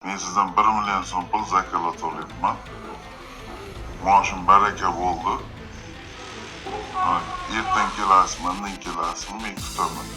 Men sizdan 1 million so'm pul zakalat olyapman. Maoshim baraka bo'ldi. Ertaga kelasizmi, indin kelasizmi, men kutaman.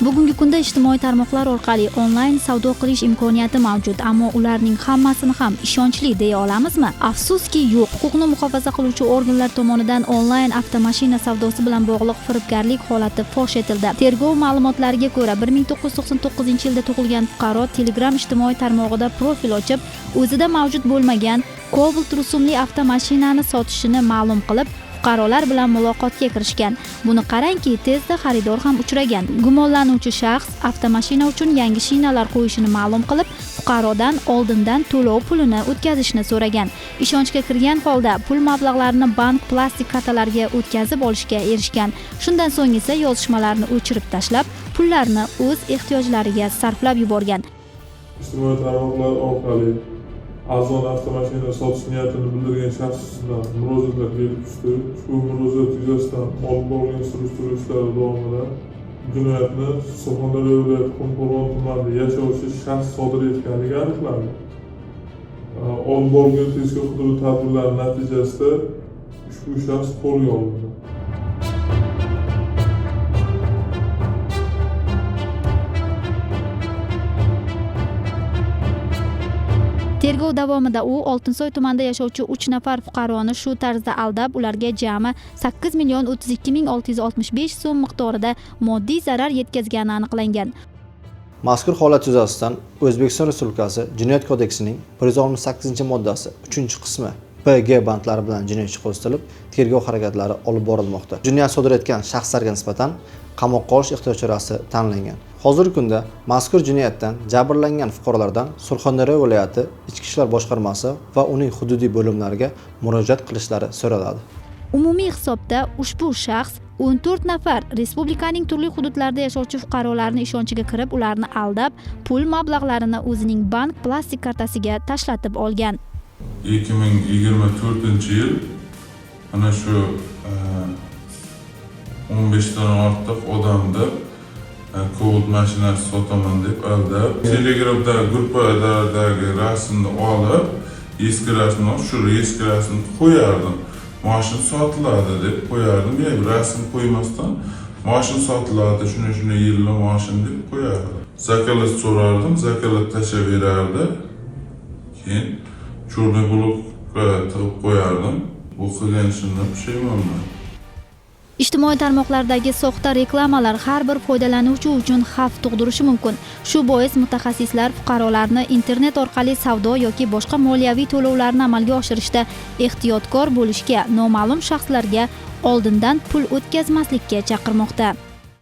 Bugungi kunda ijtimoiy tarmoqlar orqali onlayn savdo qilish imkoniyati mavjud, ammo ularning hammasini ham ishonchli deya olamizmi? Afsuski, yo'q. Huquqni muhofaza qiluvchi organlar tomonidan onlayn avtomashina savdosi bilan bog'liq firibgarlik holati fosh etildi. Tergov ma'lumotlariga ko'ra, 1999-yilda tug'ilgan fuqaro Telegram ijtimoiy tarmog'ida profil ochib, o'zida mavjud bo'lmagan Cobalt rusumli avtomashinani sotishini ma'lum qilib, fuqarolar bilan muloqotga kirishgan. Buni qarangki, tezda xaridor ham uchragan. Gumonlanuvchi shaxs avtomashina uchun yangi shinalar qo'yishini ma'lum qilib, fuqarodan oldindan to'lov pulini o'tkazishni so'ragan. Ishonchga kirgan holda pul mablag'larini bank plastik kartalariga o'tkazib olishga erishgan. Shundan so'ng esa yozishmalarni o'chirib tashlab, pullarni o'z ehtiyojlariga sarflab yuborgan. Ijtimoiy tarmoqlar orqali arzon avtomashina sotish niyatini bildirgan shaxsdan murojaatlar kelib tushdi. Ushbu murojaat yuzasidan olib borilgan surishtiruv ishlari davomida jinoyatni Surxondaryo viloyati Qumqo'rg'on tumanida yashovchi shaxs sodir etganligi aniqlandi. Olib borilgan tezkor-qidiruv tadbirlari natijasida ushbu shaxs qo'lga olindi. Tergov davomida u Oltinsoy tumanida yashovchi 3 nafar fuqaroni shu tarzda aldab, ularga jami 8,32,665 so'm miqdorida moddiy zarar yetkazgani aniqlangan. Mazkur holat yuzasidan O'zbekiston Respublikasi Jinoyat kodeksining 168-moddasi 3-qismi BG bandlari bilan jinoyat ishi qo'zg'atilib, tergov harakatlari olib borilmoqda. Jinoyat sodir etgan shaxslarga nisbatan qamoqqa olish ehtiyot chorasi tanlangan. Hozirgi kunda mazkur jinoyatdan jabrlangan fuqarolardan Surxondaryo viloyati Ichki ishlar boshqarmasi va uning hududiy bo'limlariga murojaat qilishlari so'raladi. Umumiy hisobda ushbu shaxs 14 nafar respublikaning turli hududlarida yashovchi fuqarolarni ishonchiga kirib, ularni aldab, pul mablag'larini o'zining bank plastik kartasiga tashlatib olgan. 2024-yil ana shu 15 dan ortiq odamni Cobalt mashinasi sotaman deb aldab, Telegramdagi gruppadagi rasmni olib, eski rasmni shu eski rasmni qo'yardim. Mashina sotiladi deb qo'yardim. Men rasm qo'ymasdan mashina sotiladi, shuna yilli mashina deb qo'yardim. Zakalat so'rardim, zakalat tashlayverardi. Keyin cho'rni blokka tig'ib qo'yardim. Bu qilgan ishimdan pushaymonman. Ijtimoiy tarmoqlardagi soxta reklamalar har bir foydalanuvchi uchun xavf tug'dirishi mumkin. Shu bois mutaxassislar fuqarolarni internet orqali savdo yoki boshqa moliyaviy to'lovlarni amalga oshirishda ehtiyotkor bo'lishga, noma'lum shaxslarga oldindan pul o'tkazmaslikka chaqirmoqda.